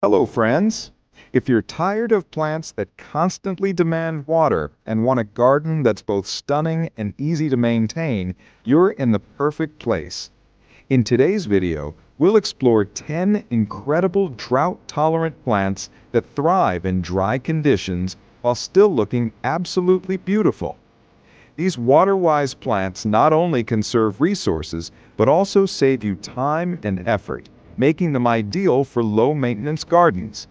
Hello, friends. If you're tired of plants that constantly demand water and want a garden that's both stunning and easy to maintain, you're in the perfect place. In today's video, we'll explore 10 incredible drought-tolerant plants that thrive in dry conditions while still looking absolutely beautiful. These water-wise plants not only conserve resources, but also save you time and effort, making them ideal for low-maintenance gardens.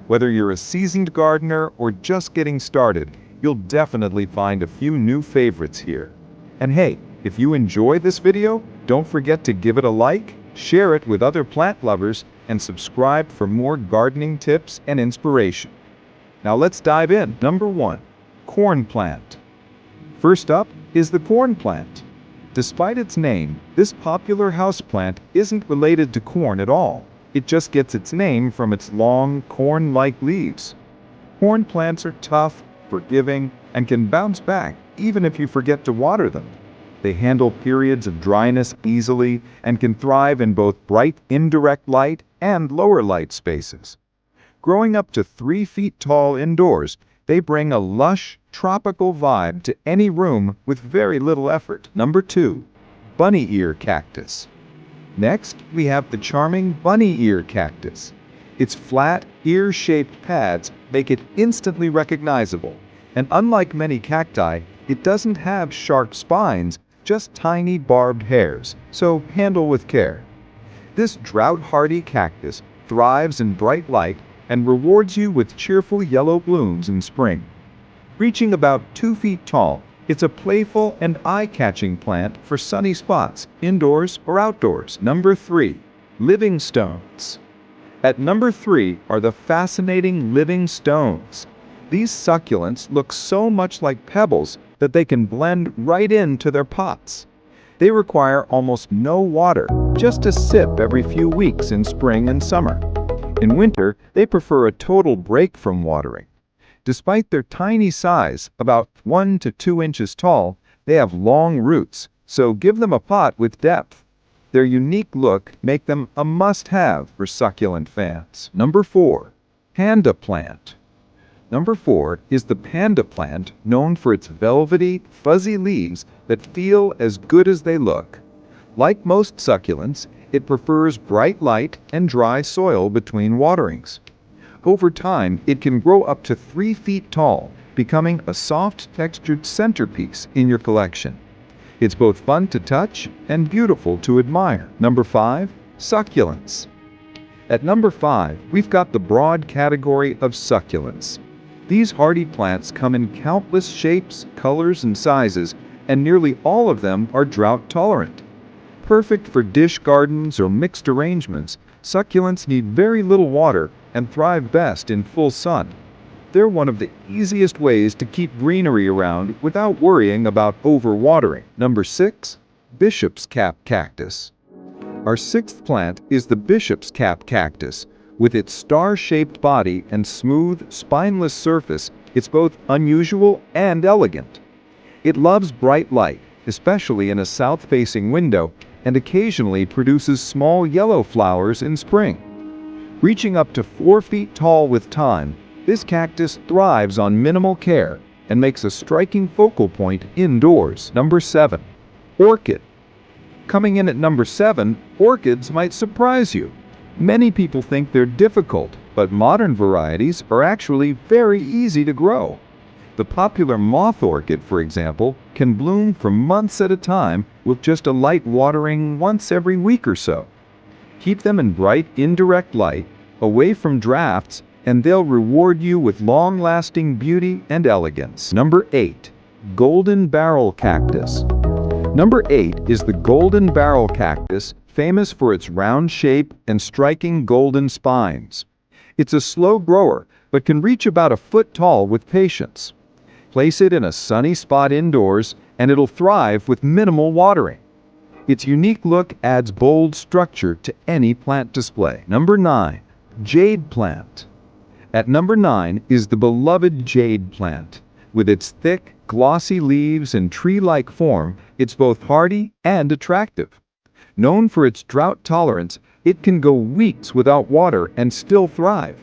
Whether you're a seasoned gardener or just getting started, you'll definitely find a few new favorites here. And hey, if you enjoy this video, don't forget to give it a like, share it with other plant lovers, and subscribe for more gardening tips and inspiration. Now let's dive in. Number 1. Corn plant. First up is the corn plant. Despite its name, this popular houseplant isn't related to corn at all. It just gets its name from its long, corn-like leaves. Corn plants are tough, forgiving, and can bounce back even if you forget to water them. They handle periods of dryness easily and can thrive in both bright indirect light and lower light spaces. Growing up to 3 feet tall indoors, they bring a lush, tropical vibe to any room with very little effort. Number 2. Bunny ear cactus. Next, we have the charming bunny ear cactus. Its flat, ear-shaped pads make it instantly recognizable. And unlike many cacti, it doesn't have sharp spines, just tiny barbed hairs, so handle with care. This drought-hardy cactus thrives in bright light and rewards you with cheerful yellow blooms in spring. Reaching about 2 feet tall, it's a playful and eye-catching plant for sunny spots, indoors or outdoors. Number 3. Living stones. At number 3 are the fascinating living stones. These succulents look so much like pebbles that they can blend right into their pots. They require almost no water, just a sip every few weeks in spring and summer. In winter, they prefer a total break from watering. Despite their tiny size, about 1 to 2 inches tall, they have long roots, so give them a pot with depth. Their unique look make them a must-have for succulent fans. Number 4. Panda plant. Number 4 is the panda plant, known for its velvety, fuzzy leaves that feel as good as they look. Like most succulents, it prefers bright light and dry soil between waterings. Over time, it can grow up to 3 feet tall, becoming a soft, textured centerpiece in your collection. It's both fun to touch and beautiful to admire. Number 5. Succulents. At number 5, we've got the broad category of succulents. These hardy plants come in countless shapes, colors, and sizes, and nearly all of them are drought-tolerant. Perfect for dish gardens or mixed arrangements, succulents need very little water and thrive best in full sun. They're one of the easiest ways to keep greenery around without worrying about overwatering. Number 6. Bishop's cap cactus. Our 6th plant is the bishop's cap cactus. With its star-shaped body and smooth, spineless surface, it's both unusual and elegant. It loves bright light, especially in a south-facing window, and occasionally produces small yellow flowers in spring. Reaching up to 4 feet tall with time, this cactus thrives on minimal care and makes a striking focal point indoors. Number 7. Orchid. Coming in at number 7, orchids might surprise you. Many people think they're difficult, but modern varieties are actually very easy to grow. The popular moth orchid, for example, can bloom for months at a time with just a light watering once every week or so. Keep them in bright, indirect light, away from drafts, and they'll reward you with long-lasting beauty and elegance. Number 8. Golden barrel cactus. Number 8 is the golden barrel cactus, famous for its round shape and striking golden spines. It's a slow grower, but can reach about a foot tall with patience. Place it in a sunny spot indoors, and it'll thrive with minimal watering. Its unique look adds bold structure to any plant display. Number 9. Jade plant. At number 9 is the beloved jade plant. With its thick, glossy leaves and tree-like form, it's both hardy and attractive. Known for its drought tolerance, It can go weeks without water and still thrive.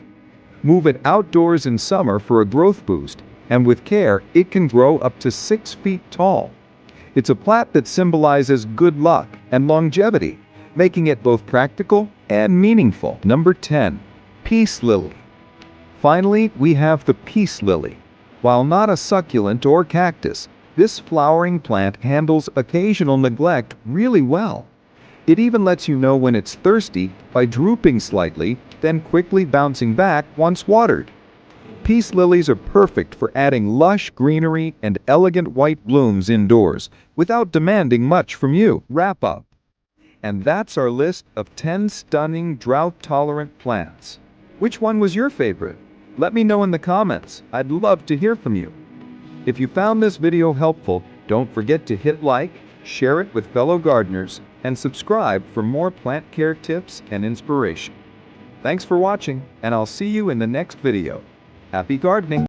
Move it outdoors in summer for a growth boost, and with care, it can grow up to 6 feet tall. It's a plant that symbolizes good luck and longevity, making it both practical and meaningful. Number 10. Peace lily. Finally, we have the peace lily. While not a succulent or cactus, this flowering plant handles occasional neglect really well. It even lets you know when it's thirsty by drooping slightly, then quickly bouncing back once watered. Peace lilies are perfect for adding lush greenery and elegant white blooms indoors without demanding much from you. Wrap up. And that's our list of 10 stunning drought-tolerant plants. Which one was your favorite? Let me know in the comments. I'd love to hear from you. If you found this video helpful, don't forget to hit like, share it with fellow gardeners, and subscribe for more plant care tips and inspiration. Thanks for watching, and I'll see you in the next video. Happy gardening!